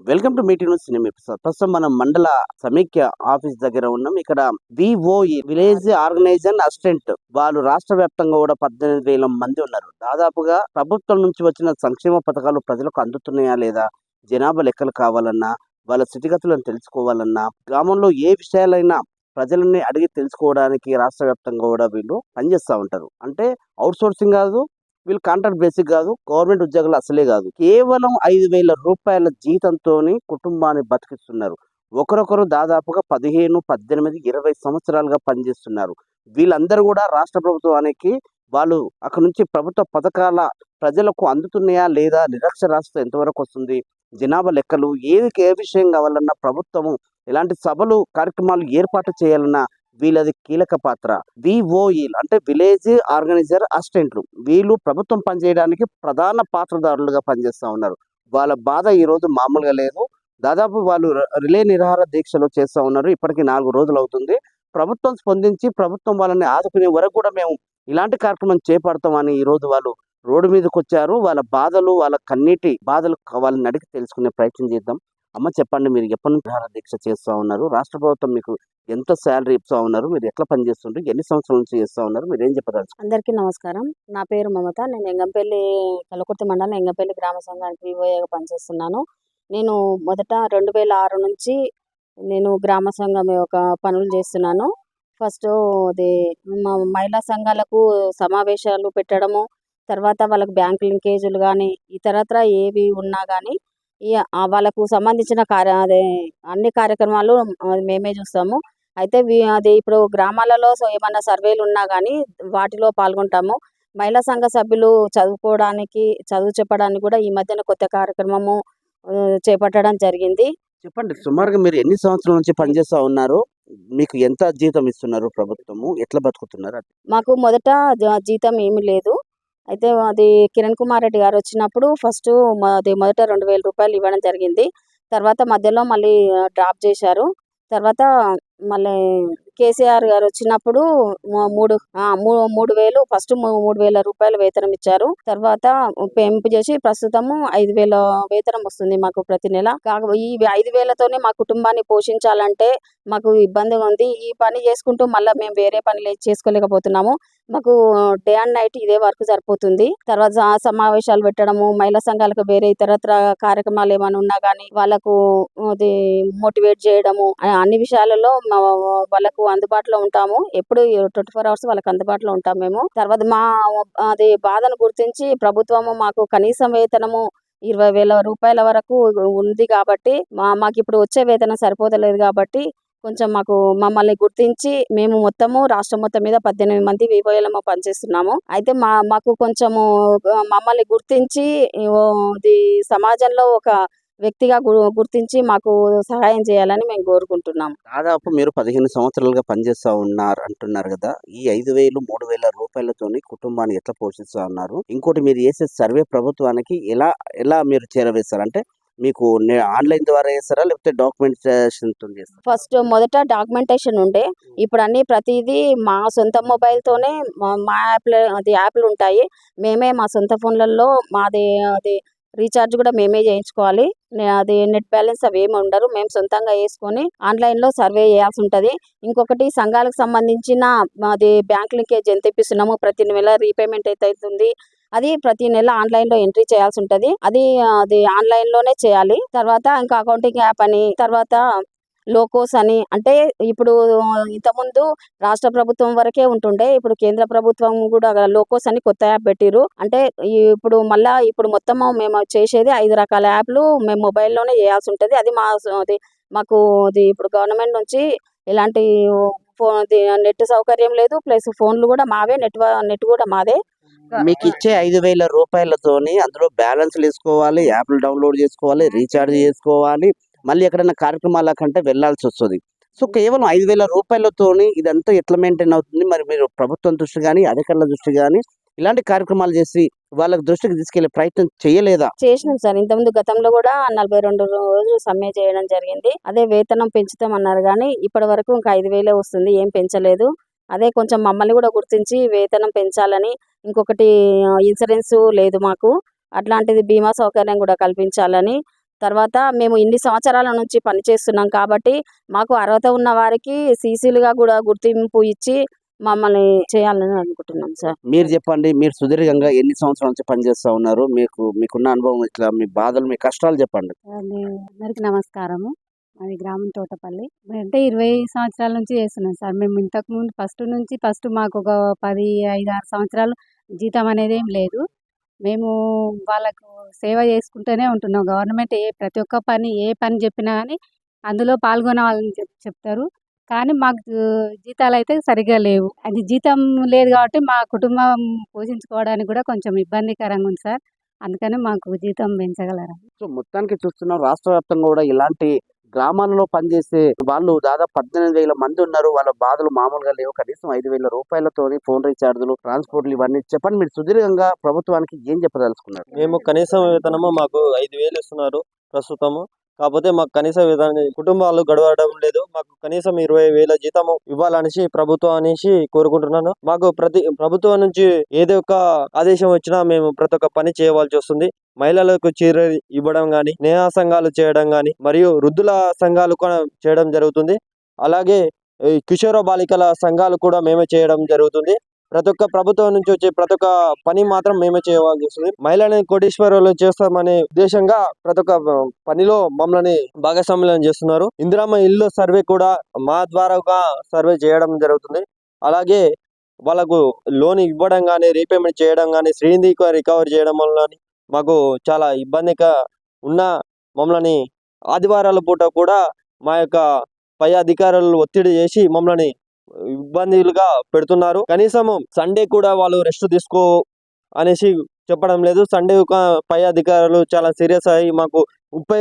Welcome to meeting news cinema episode. ప్రస్తుతం మనం మండల సమైక్య ఆఫీస్ దగ్గర ఉన్నాం. ఇక్కడ విఓఈ విలేజ్ ఆర్గనైజేషన్ అసిస్టెంట్ వాళ్ళు రాష్ట్ర వ్యాప్తంగా కూడా 18,000 మంది ఉన్నారు. దాదాపుగా ప్రభుత్వం నుంచి వచ్చిన సంక్షేమ పథకాలు ప్రజలకు అందుతున్నాయా లేదా, జనాభా లెక్కలు కావాలన్నా, వాళ్ళ స్థితిగతులను తెలుసుకోవాలన్నా, గ్రామంలో ఏ విషయాలైనా ప్రజలని అడిగి తెలుసుకోవడానికి రాష్ట్ర వ్యాప్తంగా కూడా వీళ్ళు పనిచేస్తూ ఉంటారు. అంటే అవుట్ సోర్సింగ్ కాదు, వీళ్ళు కాంట్రాక్ట్ బేసిక్ కాదు, గవర్నమెంట్ ఉద్యోగులు అసలే కాదు. కేవలం 5,000 రూపాయల జీతంతోని కుటుంబాన్ని బతికిస్తున్నారు. ఒకరొకరు దాదాపుగా 15, 18, 20 సంవత్సరాలుగా పనిచేస్తున్నారు. వీళ్ళందరూ కూడా రాష్ట్ర ప్రభుత్వానికి వాళ్ళు అక్కడ నుంచి ప్రభుత్వ పథకాల ప్రజలకు అందుతున్నాయా లేదా, నిరక్షరాస్యత ఎంతవరకు వస్తుంది, జనాభా లెక్కలు ఏ విషయం కావాలన్నా ప్రభుత్వము ఎలాంటి సభలు కార్యక్రమాలు ఏర్పాటు చేయాలన్నా వీళ్ళది కీలక పాత్ర. విఓఈ అంటే విలేజ్ ఆర్గనైజర్ అసిస్టెంట్లు వీళ్ళు ప్రభుత్వం పనిచేయడానికి ప్రధాన పాత్రదారులుగా పనిచేస్తూ ఉన్నారు. వాళ్ళ బాధ ఈ రోజు మామూలుగా లేదు. దాదాపు వాళ్ళు రిలే నిరాహార దీక్షలు చేస్తూ ఉన్నారు. ఇప్పటికి 4 రోజులు అవుతుంది. ప్రభుత్వం స్పందించి ప్రభుత్వం వాళ్ళని ఆదుకునే వరకు కూడా మేము ఇలాంటి కార్యక్రమం చేపడతామని ఈ రోజు వాళ్ళు రోడ్డు మీదకి వచ్చారు. వాళ్ళ బాధలు, వాళ్ళ కన్నీటి బాధలు వాళ్ళని అడిగి తెలుసుకునే ప్రయత్నం చేద్దాం. అమ్మ చెప్పండి, మీరు ఎప్పటి నుంచి నిరాహార దీక్ష చేస్తూ ఉన్నారు? రాష్ట్ర ప్రభుత్వం మీకు ఎంత శాలరీ ఇస్తా ఉన్నారు? మీరు ఎట్లా పనిచేస్తుంటారు? ఎన్ని సంవత్సరాల నుంచి చేస్తూ ఉన్నారు? మీరు ఏం చెప్పారు? అందరికీ నమస్కారం. నా పేరు మమత. నేను ఎంగంపల్లి కలకుర్తి మండలం ఎంగంపల్లి గ్రామ సంఘానికి వివోఏగా పనిచేస్తున్నాను. నేను మొదట 2006 నుంచి నేను గ్రామ సంఘం యొక్క పనులు చేస్తున్నాను. ఫస్ట్ అది మహిళా సంఘాలకు సమావేశాలు పెట్టడము, తర్వాత వాళ్ళకి బ్యాంక్ లింకేజీలు కానీ ఇతరత్ర ఏవి ఉన్నా కానీ వాళ్ళకు సంబంధించిన అన్ని కార్యక్రమాలు మేమే చూస్తాము. అయితే అది ఇప్పుడు గ్రామాలలో ఏమన్నా సర్వేలు ఉన్నా కానీ వాటిలో పాల్గొంటాము. మహిళా సంఘ సభ్యులు చదువు చెప్పడానికి కూడా ఈ మధ్యన కొత్త కార్యక్రమము చేపట్టడం జరిగింది. చెప్పండి, సుమారుగా మీరు ఎన్ని సంవత్సరాల నుంచి పనిచేస్తూ ఉన్నారు? మీకు ఎంత జీతం ఇస్తున్నారు ప్రభుత్వము? ఎట్లా బతుకుతున్నారు? మాకు మొదట జీతం ఏమీ లేదు. అయితే అది కిరణ్ కుమార్ రెడ్డి గారు వచ్చినప్పుడు ఫస్ట్ మొదట 2,000 రూపాయలు ఇవ్వడం జరిగింది. తర్వాత మధ్యలో మళ్ళీ డ్రాప్ చేశారు. తర్వాత మళ్ళీ కేసీఆర్ గారు వచ్చినప్పుడు 3,000 ఫస్ట్ 3,000 రూపాయల వేతనం ఇచ్చారు. తర్వాత పెంపు చేసి ప్రస్తుతము 5,000 వేతనం వస్తుంది మాకు ప్రతి నెల. ఈ 5,000తోనే మా కుటుంబాన్ని పోషించాలంటే మాకు ఇబ్బందిగా ఉంది. ఈ పని చేసుకుంటూ మళ్ళీ మేము వేరే పని చేసుకోలేకపోతున్నాము. మాకు డే అండ్ నైట్ ఇదే వర్క్ సరిపోతుంది. తర్వాత సమావేశాలు పెట్టడము, మహిళా సంఘాలకు వేరే ఇతరత్ర కార్యక్రమాలు ఏమైనా ఉన్నా కానీ వాళ్ళకు అది మోటివేట్ చేయడము, అన్ని విషయాలలో వాళ్ళకు అందుబాటులో ఉంటాము. ఎప్పుడు 24 hours వాళ్ళకి అందుబాటులో ఉంటాము మేము. తర్వాత అది బాధను గుర్తించి ప్రభుత్వము మాకు కనీసం వేతనము 20,000 రూపాయల వరకు ఉంది కాబట్టి మాకు ఇప్పుడు వచ్చే వేతనం సరిపోతలేదు కాబట్టి కొంచెం మమ్మల్ని గుర్తించి మేము మొత్తము రాష్ట్రం మొత్తం మీద 18 మంది వివోఏలము పనిచేస్తున్నాము. అయితే మాకు కొంచెము మమ్మల్ని గుర్తించి సమాజంలో ఒక వ్యక్తిగా గుర్తించి మాకు సహాయం చేయాలని మేము కోరుకుంటున్నాము. దాదాపు మీరు 15 సంవత్సరాలుగా పనిచేస్తూ ఉన్నారు అంటున్నారు కదా. ఈ 5,000, 3,000 రూపాయలతోని కుటుంబాన్ని ఎట్లా పోషిస్తూ ఉన్నారు? ఇంకోటి, మీరు చేసే సర్వే ప్రభుత్వానికి ఎలా మీరు చేరవేస్తారు? అంటే మీకు ఆన్లైన్ ద్వారా చేస్తారా, లేకపోతే డాక్యుమెంటేషన్ చేస్తారా? ఫస్ట్ మొదట డాక్యుమెంటేషన్ ఉండే. ఇప్పుడు అన్ని ప్రతిదీ మా సొంత మొబైల్తోనే మా యాప్లు ఉంటాయి. మేమే మా సొంత ఫోన్లలో అది రీఛార్జ్ కూడా మేమే చేయించుకోవాలి. అది నెట్ బ్యాలెన్స్ అవి ఏమి ఉండరు. మేము సొంతంగా వేసుకొని ఆన్లైన్లో సర్వే చేయాల్సి ఉంటుంది. ఇంకొకటి, సంఘాలకు సంబంధించిన అది బ్యాంక్ లింకేజ్ ఎంత ఇప్పిస్తున్నాము, ప్రతి నెల రీపేమెంట్ ఎంత అవుతుంది, అది ప్రతి నెల ఆన్లైన్లో ఎంట్రీ చేయాల్సి ఉంటుంది. అది ఆన్లైన్లోనే చేయాలి. తర్వాత ఇంకా అకౌంటింగ్ యాప్ అని, తర్వాత లోకోస్ అని, అంటే ఇప్పుడు ఇంతకుముందు రాష్ట్ర ప్రభుత్వం వరకే ఉంటుండే. ఇప్పుడు కేంద్ర ప్రభుత్వం కూడా లోకోస్ అని కొత్త యాప్ పెట్టిరు. అంటే ఇప్పుడు మొత్తము మేము చేసేది 5 రకాల యాప్లు మేము మొబైల్లోనే చేయాల్సి ఉంటుంది. అది మాకు ఇప్పుడు గవర్నమెంట్ నుంచి ఎలాంటి నెట్ సౌకర్యం లేదు. ప్లస్ ఫోన్లు కూడా మావే, నెట్ కూడా మాదే. మీకు ఇచ్చే 5,000 రూపాయలతోని అందులో బ్యాలెన్స్లు వేసుకోవాలి, యాప్లు డౌన్లోడ్ చేసుకోవాలి, రీఛార్జ్ చేసుకోవాలి, మళ్ళీ ఎక్కడైనా కార్యక్రమాల కంటే వెళ్లాల్సి వస్తుంది. సో కేవలం 5,000 రూపాయలతోని ఇదంతా ఎట్లా మెయింటైన్ అవుతుంది? మరి మీరు ప్రభుత్వం దృష్టి కానీ, అధికారుల దృష్టి కానీ ఇలాంటి కార్యక్రమాలు చేసి వాళ్ళకి దృష్టికి తీసుకెళ్లే ప్రయత్నం చేయలేదా? చేసినాం సార్. ఇంతకుముందు గతంలో కూడా 42 రోజులు సమ్మె చేయడం జరిగింది. అదే వేతనం పెంచుతామన్నారు కానీ ఇప్పటి వరకు ఇంకా 5,000 వస్తుంది, ఏం పెంచలేదు. అదే కొంచెం మమ్మల్ని కూడా గుర్తించి వేతనం పెంచాలని, ఇంకొకటి ఇన్సూరెన్స్ లేదు మాకు, అట్లాంటిది బీమా సౌకర్యం కూడా కల్పించాలని, తర్వాత మేము ఇన్ని సంవత్సరాల నుంచి పనిచేస్తున్నాం కాబట్టి మాకు అర్హత ఉన్న వారికి సీసీలుగా కూడా గుర్తింపు ఇచ్చి మమ్మల్ని చేయాలని అనుకుంటున్నాం సార్. మీరు చెప్పండి, మీరు సుదీర్ఘంగా ఎన్ని సంవత్సరాల నుంచి పనిచేస్తా ఉన్నారు? మీకున్న అనుభవం ఇట్లా మీ బాధలు, మీ కష్టాలు చెప్పండి. అందరికి నమస్కారము. మాది గ్రామం తోటపల్లి. అంటే 20 సంవత్సరాల నుంచి చేస్తున్నాం సార్. మేము ఇంతకుముందు ఫస్ట్ మాకు ఒక 10, 5, 6 సంవత్సరాలు జీతం అనేది ఏం లేదు. మేము వాళ్ళకు సేవ చేసుకుంటూనే ఉంటున్నాం. గవర్నమెంట్ ప్రతి ఒక్క పని ఏ పని చెప్పినా కానీ అందులో పాల్గొనాలని చెప్తారు. కానీ మాకు జీతాలైతే సరిగ్గా లేవు. అది జీతం లేదు కాబట్టి మా కుటుంబం పోషించుకోవడానికి కూడా కొంచెం ఇబ్బందికరంగా ఉంది సార్. అందుకని మాకు జీతం పెంచగలరా? సో మొత్తానికి చూస్తున్నాం, రాష్ట్ర వ్యాప్తంగా కూడా ఇలాంటి గ్రామాలలో పనిచేసే వాళ్ళు దాదాపు 18,000 మంది ఉన్నారు. వాళ్ళ బాధలు మామూలుగా లేవు. కనీసం 5,000 రూపాయలతోని ఫోన్ రీఛార్జులు, ట్రాన్స్పోర్ట్లు ఇవన్నీ చెప్పండి. మీరు సుదీర్ఘంగా ప్రభుత్వానికి ఏం చెప్పదలుచుకున్నారు? మేము కనీసం వేతనము మాకు 5,000 ఇస్తున్నారు ప్రస్తుతము. కాకపోతే మాకు కనీస వేతనం కుటుంబాలు గడవడం లేదు. మాకు కనీసం 20,000 జీతము ఇవ్వాలనేసి ప్రభుత్వం అనేసి కోరుకుంటున్నాను. మాకు ప్రభుత్వం నుంచి ఏదో ఒక ఆదేశం వచ్చినా మేము ప్రతి ఒక్క పని చేయవలసి వస్తుంది. మహిళలకు చీర ఇవ్వడం గాని, స్నేహ సంఘాలు చేయడం గాని, మరియు వృద్ధుల సంఘాలు కూడా చేయడం జరుగుతుంది. అలాగే ఈ కిషోర బాలికల సంఘాలు కూడా మేమే చేయడం జరుగుతుంది. ప్రతి ఒక్క ప్రభుత్వం నుంచి వచ్చే ప్రతి ఒక్క పని మాత్రం మేమే చేయవలసి వస్తుంది. మహిళని కోటీశ్వరులు చేస్తామనే ఉద్దేశంగా ప్రతి ఒక్క పనిలో మమ్మల్ని భాగస్వామ్యం చేస్తున్నారు. ఇందిరమ్మ ఇల్లు సర్వే కూడా మా ద్వారాగా సర్వే చేయడం జరుగుతుంది. అలాగే వాళ్ళకు లోన్ ఇవ్వడం కానీ, రీపేమెంట్ చేయడం కానీ, శ్రీనిధి రికవర్ చేయడం వల్ల మాకు చాలా ఇబ్బందిగా ఉన్న మమ్మల్ని ఆదివారాల పూట కూడా మా యొక్క పై అధికారులు ఒత్తిడి చేసి మమ్మల్ని ఇబ్బందులుగా పెడుతున్నారు. కనీసం సండే కూడా వాళ్ళు రెస్ట్ తీసుకో అనేసి చెప్పడం లేదు. సండే పై అధికారులు చాలా సీరియస్ అయ్యి మాకు 30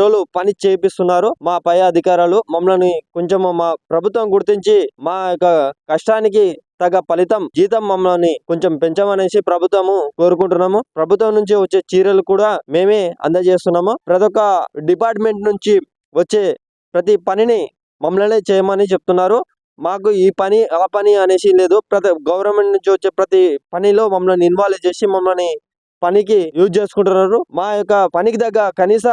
రోజులు పని చేపిస్తున్నారు. మా పై అధికారులు మమ్మల్ని కొంచెం మా ప్రభుత్వం గుర్తించి మా యొక్క కష్టానికి తగ్గ ఫలితం జీతం మమ్మల్ని కొంచెం పెంచమనేసి ప్రభుత్వము కోరుకుంటున్నాము. ప్రభుత్వం నుంచి వచ్చే చీరలు కూడా మేమే అందజేస్తున్నాము. ప్రతి ఒక్క డిపార్ట్మెంట్ నుంచి వచ్చే ప్రతి పనిని మమ్మల్ని చేయమని చెప్తున్నారు. మాకు ఈ పని ఆ పని అనేసి లేదు. ప్రతి గవర్నమెంట్ నుంచి వచ్చే ప్రతి పనిలో మమ్మల్ని ఇన్వాల్వ్ చేసి మమ్మల్ని పనికి యూజ్ చేసుకుంటున్నారు. మా యొక్క పనికి తగ్గ కనీస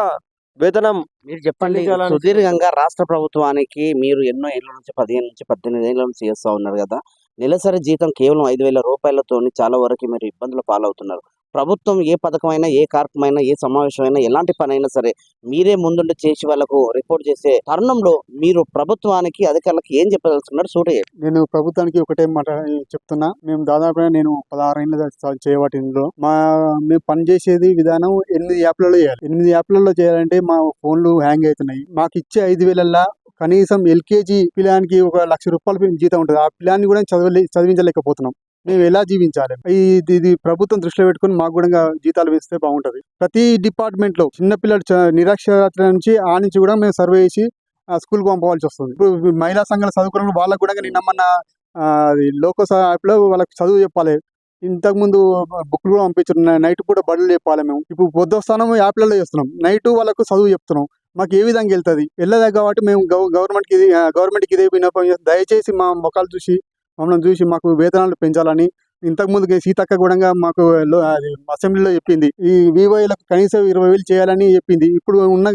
వేతనం మీరు చెప్పండి. సుదీర్ఘంగా రాష్ట్ర ప్రభుత్వానికి మీరు ఎన్నో ఏళ్ళ నుంచి 15 నుంచి 18 ఏళ్ళ నుంచి చేస్తా ఉన్నారు కదా. నెలసరి జీతం కేవలం 5,000 రూపాయలతోని చాలా వరకు మీరు ఇబ్బందుల పాలవుతున్నారు. ప్రభుత్వం ఏ పథకమైనా, ఏ కార్యక్రమైనా, ఏ సమావేశమైనా, ఎలాంటి పని అయినా సరే మీరే ముందుండి చేసి వాళ్ళకు రిపోర్ట్ చేసే తరుణంలో మీరు ప్రభుత్వానికి, అధికారులకు ఏం చెప్పదలుచుకున్నారు? సూటి నేను ప్రభుత్వానికి ఒకటే మాట చెప్తున్నా. మేము దాదాపుగా నేను 16 ఏళ్ళ చేయబట్టి ఇందులో మేము పనిచేసేది విధానం 8 యాప్లలో చేయాలి. 8 యాప్లలో చేయాలంటే మా ఫోన్లు హ్యాంగ్ అవుతున్నాయి. మాకు ఇచ్చే 5,000 కనీసం ఎల్కేజీ పిల్లానికి 1,00,000 రూపాయలు జీతం ఉంటుంది. ఆ పిల్లాన్ని కూడా చదివించలేకపోతున్నాం. మేము ఎలా జీవించాలి? ఇది ప్రభుత్వం దృష్టిలో పెట్టుకుని మాకు కూడా జీతాలు వేస్తే బాగుంటది. ప్రతి డిపార్ట్మెంట్ లో చిన్నపిల్లలు నిరక్షరాస్యత నుంచి కూడా మేము సర్వే చేసి స్కూల్ కు పంపవలసి వస్తుంది. ఇప్పుడు మహిళా సంఘాల చదువుకున్న వాళ్ళకు కూడా నిన్న లోకస్ యాప్ లో వాళ్ళకి చదువు చెప్పాలి. ఇంతకు ముందు బుక్లు కూడా పంపించున్నాం. నైట్ పూట బడులు చెప్పాలి. మేము ఇప్పుడు పొద్దుస్థానం యాప్లలో చేస్తున్నాం, నైట్ వాళ్ళకు చదువు చెప్తున్నాం. మాకు ఏ విధంగా వెళ్తుంది? వెళ్ళదా కాబట్టి మేము గవర్నమెంట్కి ఇదే విన్నపం చేస్తాం. దయచేసి మా ముఖాలు చూసి మమ్మల్ని చూసి మాకు వేతనాలు పెంచాలని. ఇంతకుముందు సీతక్క కూడా మాకు అసెంబ్లీలో చెప్పింది, ఈ వివోలకు కనీసం 20,000 చేయాలని చెప్పింది. ఇప్పుడు ఉన్న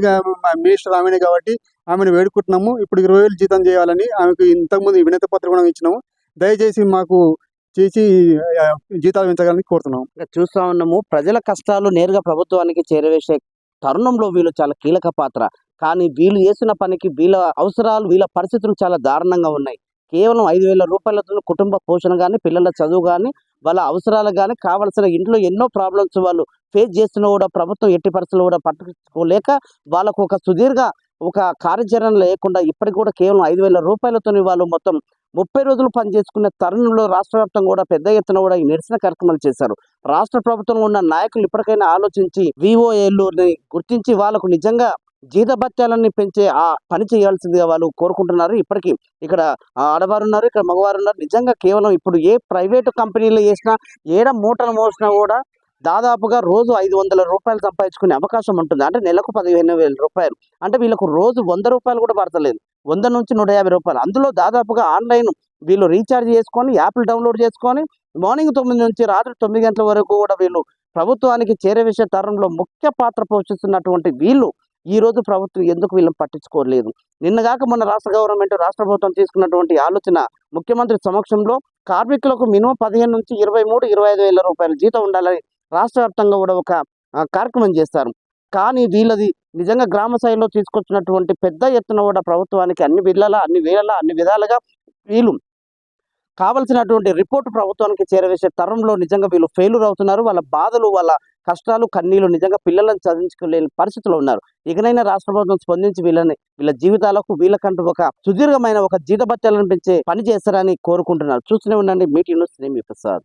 మినిస్టర్ ఆమెనే కాబట్టి ఆమెను వేడుకుంటున్నాము. ఇప్పుడు 20,000 జీతం చేయాలని ఆమెకు ఇంతకుముందు వినతి పత్రం కూడా ఇచ్చినాము. దయచేసి మాకు చేసి జీతాలు పెంచగలని కోరుతున్నాము. చూస్తా ఉన్నాము, ప్రజల కష్టాలు నేరుగా ప్రభుత్వానికి చేరవేసే తరుణంలో వీళ్ళు చాలా కీలక పాత్ర. కానీ వీళ్ళు చేసిన పనికి వీళ్ళ అవసరాలు, వీళ్ళ పరిస్థితులు చాలా దారుణంగా ఉన్నాయి. కేవలం 5,000 రూపాయలతో కుటుంబ పోషణ కానీ, పిల్లల చదువు కానీ, వాళ్ళ అవసరాలు కానీ, కావాల్సిన ఇంట్లో ఎన్నో ప్రాబ్లమ్స్ వాళ్ళు ఫేస్ చేస్తున్నా కూడా ప్రభుత్వం ఎట్టి పరిస్థితుల్లో కూడా పట్టుకోలేక వాళ్ళకు ఒక సుదీర్ఘ కార్యాచరణ లేకుండా ఇప్పటికి కూడా కేవలం 5,000 రూపాయలతో వాళ్ళు మొత్తం 30 రోజులు పనిచేసుకునే తరుణంలో రాష్ట్ర వ్యాప్తంగా కూడా పెద్ద ఎత్తున కూడా ఈ నిరసన కార్యక్రమాలు చేశారు. రాష్ట్ర ప్రభుత్వంలో ఉన్న నాయకులు ఇప్పటికైనా ఆలోచించి వివోఏలని గుర్తించి వాళ్ళకు నిజంగా జీతభత్యాలని పెంచే ఆ పని చేయాల్సిందిగా వాళ్ళు కోరుకుంటున్నారు. ఇప్పటికీ ఇక్కడ ఆడవారు ఉన్నారు, ఇక్కడ మగవారు ఉన్నారు. నిజంగా కేవలం ఇప్పుడు ఏ ప్రైవేటు కంపెనీలో చేసినా, ఏడ మూటలు మోసినా కూడా దాదాపుగా రోజు 500 రూపాయలు సంపాదించుకునే అవకాశం ఉంటుంది. అంటే నెలకు 15,000 రూపాయలు. అంటే వీళ్ళకు రోజు 100 రూపాయలు కూడా పడతలేదు. 100 నుంచి 150 రూపాయలు. అందులో దాదాపుగా ఆన్లైన్ వీళ్ళు రీఛార్జ్ చేసుకొని, యాప్లు డౌన్లోడ్ చేసుకొని మార్నింగ్ 9 నుంచి రాత్రి 9 గంటల వరకు కూడా వీళ్ళు ప్రభుత్వానికి చేరవేసే తరంలో ముఖ్య పాత్ర పోషిస్తున్నటువంటి వీళ్ళు ఈ రోజు ప్రభుత్వం ఎందుకు వీళ్ళని పట్టించుకోలేదు? నిన్నగాక మొన్న రాష్ట్ర ప్రభుత్వం తీసుకున్నటువంటి ఆలోచన ముఖ్యమంత్రి సమక్షంలో కార్మికులకు మినిమం 15 నుంచి 23-25 వేల రూపాయల జీతం ఉండాలని రాష్ట్ర వ్యాప్తంగా కూడా ఒక కార్యక్రమం చేస్తారు. కానీ వీళ్ళది నిజంగా గ్రామ స్థాయిలో తీసుకొచ్చినటువంటి పెద్ద ఎత్తున కూడా ప్రభుత్వానికి అన్ని విధాలుగా వీళ్ళు కావలసినటువంటి రిపోర్ట్ ప్రభుత్వానికి చేరవేసే తరంలో నిజంగా వీళ్ళు ఫెయిల్యూర్ అవుతున్నారు. వాళ్ళ బాధలు, వాళ్ళ కష్టాలు, కన్నీళ్లు నిజంగా పిల్లలను చదివించుకోలేని పరిస్థితిలో ఉన్నారు. ఇకనైనా రాష్ట్ర ప్రభుత్వం స్పందించి వీళ్ళ జీవితాలకు వీళ్ళకంటూ ఒక సుదీర్ఘమైన ఒక జీతభత్యాలను పెంచే పని చేస్తారని కోరుకుంటున్నారు. చూస్తూనే ఉండండి మీటింగ్ న్యూస్. నేను మీ ప్రసాద్.